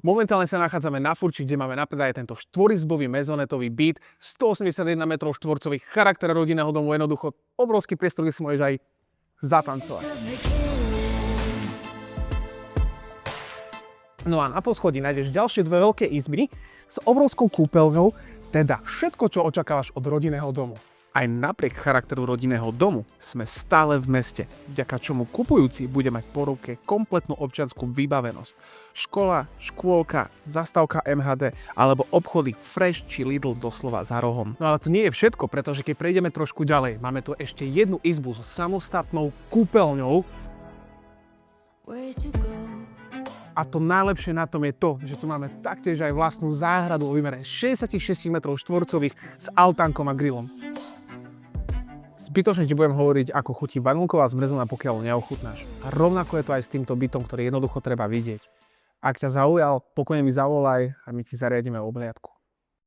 Momentálne sa nachádzame na Furči, kde máme na predaje tento štvorizbový mezonetový byt, 181 m2, charakter rodinného domu, jednoducho obrovský priestor, kde si môžeš aj zatancovať. No a na poschodí nájdeš ďalšie dve veľké izby s obrovskou kúpeľňou, teda všetko, čo očakávaš od rodinného domu. Aj napriek charakteru rodinného domu sme stále v meste, vďaka čomu kupujúci bude mať po ruke kompletnú občiansku vybavenosť. Škola, škôlka, zastávka MHD alebo obchody Fresh či Lidl doslova za rohom. No ale to nie je všetko, pretože keď prejdeme trošku ďalej, máme tu ešte jednu izbu so samostatnou kúpeľňou. A to najlepšie na tom je to, že tu máme taktiež aj vlastnú záhradu o výmere 66 m2 s altánkom a grillom. Zbytočne ti budem hovoriť, ako chutí vanilková zmrzlina, pokiaľ neochutnáš. A rovnako je to aj s týmto bytom, ktorý jednoducho treba vidieť. Ak ťa zaujal, pokojne mi zavolaj a my ti zariadíme obhliadku.